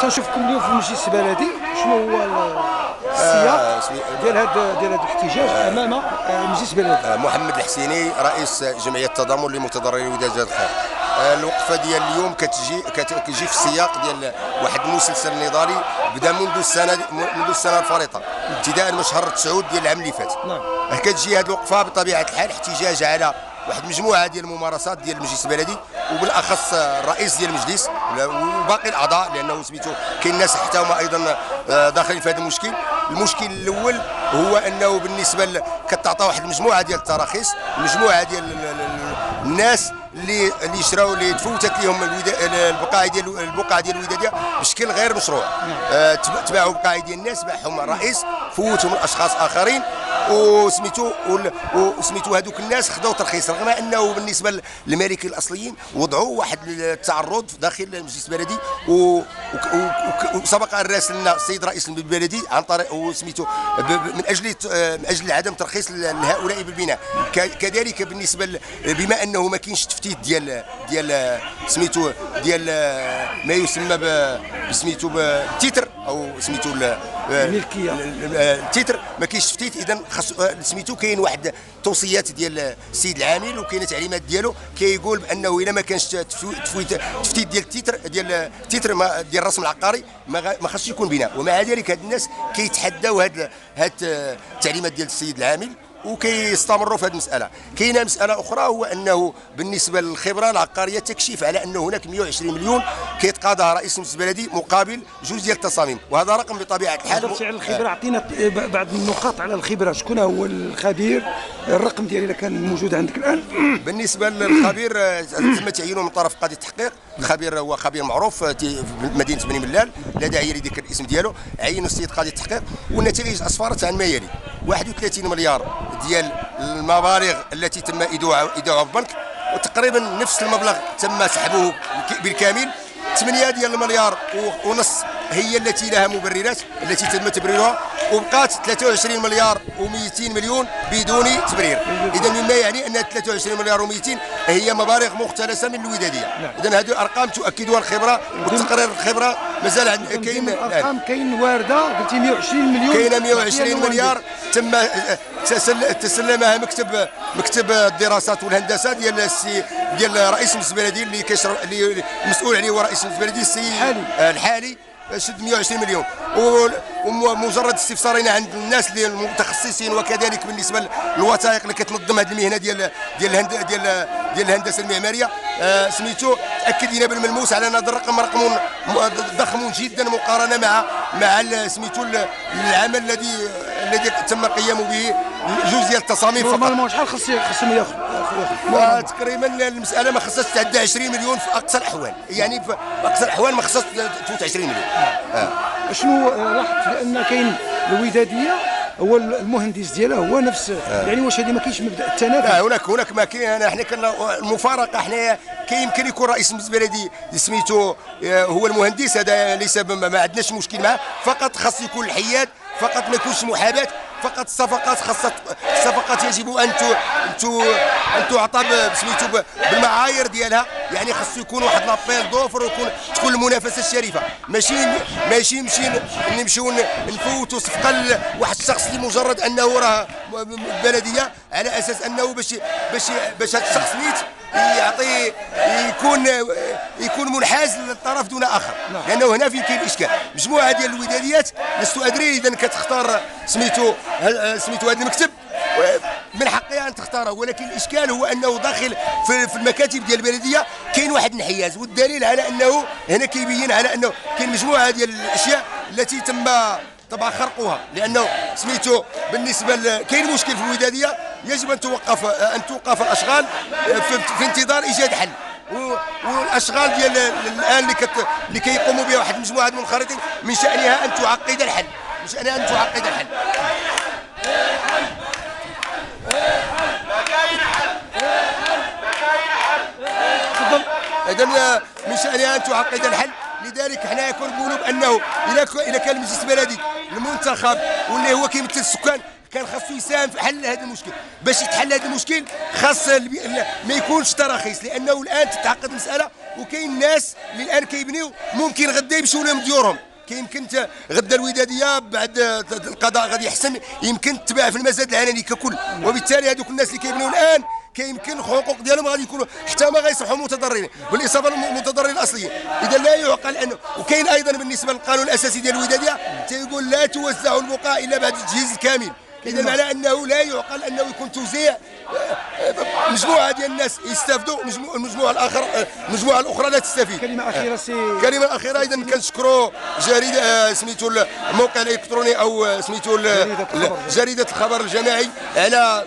تنشوفكم اليوم في المجلس البلدي، شنو هو السياق ديال هذا الاحتجاج امام المجلس البلدي؟ محمد الحسيني رئيس جمعيه التضامن لمتضرري وداد الخير. الوقفه ديال اليوم كتجي في السياق ديال واحد المسلسل نضالي بدا منذ السنه الفارطه، ابتداء من شهر 9 ديال العام اللي فات. كتجي هذه الوقفه بطبيعه الحال احتجاج على واحد المجموعه ديال الممارسات ديال المجلس البلدي، وبالاخص الرئيس ديال المجلس وباقي الاعضاء، لانه سميتو كاين ناس حتى هما ايضا داخلين في هذا المشكل. المشكل الاول هو انه بالنسبه كتعطى واحد المجموعه ديال التراخيص، مجموعه ديال الناس اللي شراو اللي تفوتت لهم البقاع ديال الوداديه بشكل غير مشروع. تباعوا بقاع ديال الناس، باعهم الرئيس، فوتهم الاشخاص اخرين، وسميتو هذوك الناس خذوا ترخيص، رغم انه بالنسبه للمالكين الاصليين وضعوا واحد التعرض داخل المجلس البلدي، وسبق ان راسلنا السيد رئيس البلدي عن طريق وسميتو من اجل عدم ترخيص لهؤلاء بالبناء. كذلك بالنسبه بما انه ما كاينش تفتيت ديال سميتو ديال ما يسمى بسميتو بالتيتر او سميتو الملكيه، التيتر ما كاينش تفتيت. اذا سميتو كاين واحد توصيات ديال السيد العامل وكاينه تعليمات ديالو كيقول بانه الا ما كانش تفتيت ديال التيتر ديال الرسم العقاري ما خاصش يكون بناء. ومع ذلك هاد الناس كيتحداو هاد التعليمات ديال السيد العامل وكيستمروا في هذه المساله. كاينه مساله اخرى، هو انه بالنسبه للخبره العقاريه تكشف على انه هناك 120 مليون كيتقاضاها رئيس المجلس البلدي مقابل جوج ديال التصاميم، وهذا رقم بطبيعه الحال. على الخبره، اعطينا بعض النقاط على الخبره. شكون هو الخبير؟ الرقم ديالي اذا كان موجود عندك الان. بالنسبه للخبير تم تعيينه من طرف قاضي التحقيق. الخبير هو خبير معروف في مدينه بني ملال، لا داعي لذكر الاسم ديالو. عينه السيد قاضي التحقيق، والنتائج اسفرت عن ما يلي: 31 مليار ديال المبالغ التي تم ايداعها بالبنك، وتقريبا نفس المبلغ تم سحبه بالكامل. 8 ديال المليار ونص هي التي لها مبررات التي تم تبريرها، وبقات 23 مليار و200 مليون بدون تبرير. اذا مما يعني ان 23 مليار و200 هي مبالغ مختلسه من الوداديه. اذا هذه الارقام تؤكدها الخبره، والتقرير الخبره مازال كاين الارقام كاين وارده. قلتي 120 مليون، كاينه 120 مليار تم تسلمها مكتب الدراسات والهندسه ديال رئيس المجلس البلدي اللي المسؤول عليه هو رئيس المجلس البلدي السيد الحالي. شد 120 مليون. ومجرد استفسارين عند الناس اللي المتخصصين، وكذلك بالنسبه للوثائق اللي كتنظم هذه المهنه ديال الهندسه المعماريه، سميتو تاكد لنا بالملموس على ان هذا الرقم رقم ضخم جدا مقارنه مع سميتو العمل الذي تم القيام به جوج ديال التصاميم فقط. نورمالمون شحال خصهم ياخذ؟ تقريبا المساله ما خصهاش تعدى 20 مليون في اقصى الاحوال، يعني في اقصى الاحوال ما خصهاش تفوت 20 مليون. شنو لاحظت؟ لان كاين الوداديه هو المهندس ديالها هو نفس يعني واش هذه ما كاينش مبدا التنافس؟ لا، هناك ما كاين. حنا كنا المفارقه، حنا يمكن يكون رئيس المجلس البلدي سميتو هو المهندس، هذا ليس ما عندناش مشكل معه، فقط خاص يكون الحياد، فقط ما يكونش محاباه، فقط الصفقات يجب ان تعطى سميتو بالمعايير ديالها. يعني خاصو يكون واحد لابيل دوفر، تكون المنافسه الشريفه، ماشي نمشيو نفوتوا صفقه لواحد الشخص لمجرد انه راه بلديه، على اساس انه باش هذا الشخص نيت يعطي يكون منحاز للطرف دون اخر. لانه هنا فين كاين الاشكال. مجموعه ديال الوداديات لست ادري اذا كتختار سميتو هذا المكتب من حقها ان تختاره، ولكن الاشكال هو انه داخل في المكاتب ديال البلديه كاين واحد الانحياز، والدليل على انه هنا كيبين على انه كاين مجموعه ديال الاشياء التي تم طبعا خرقوها. لانه سميتو بالنسبه كاين مشكل في الوداديه، يجب ان توقف الاشغال في انتظار ايجاد حل. والاشغال ديال الان اللي كيقوموا بها واحد المجموعه من المنخرطين من شانها ان تعقد الحل. إذا من شأنها أن تعقد الحل. لذلك حنا كنقولوا بأنه إذا كان المجلس البلدي المنتخب واللي هو كيمثل السكان كان خاصو يساهم في حل هذا المشكل. باش يتحل هذا المشكل خاص ما يكونش تراخيص، لانه الان تتعقد مساله وكاين ناس اللي الان كيبنيو ممكن غدا يمشيو لهم ديورهم. كيمكن غدا الوداديه بعد القضاء غادي يحسن يمكن تباع في المزاد العلني ككل، وبالتالي هذوك الناس اللي كيبنيو الان كيمكن الحقوق ديالهم غادي يكونوا حتى ما غيصبحوا متضررين بالاصابه للمتضررين الاصليين. اذا لا يعقل انه، وكاين ايضا بالنسبه للقانون الاساسي ديال الوداديه تيقول لا توزع البقعه الا بعد التجهيز الكامل. اذا معناه انه لا يعقل انه يكون توزيع مجموعه ديال الناس يستافدوا، المجموعه الاخرى لا تستفيد. كلمه اخيره كلمه اخيره اذا كنشكروا جريده سميتو الموقع الالكتروني او سميتو جريده الخبر الجماعي على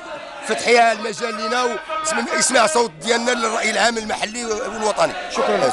فتحها المجال لنا ويسمع صوت ديالنا للراي العام المحلي والوطني. شكرا.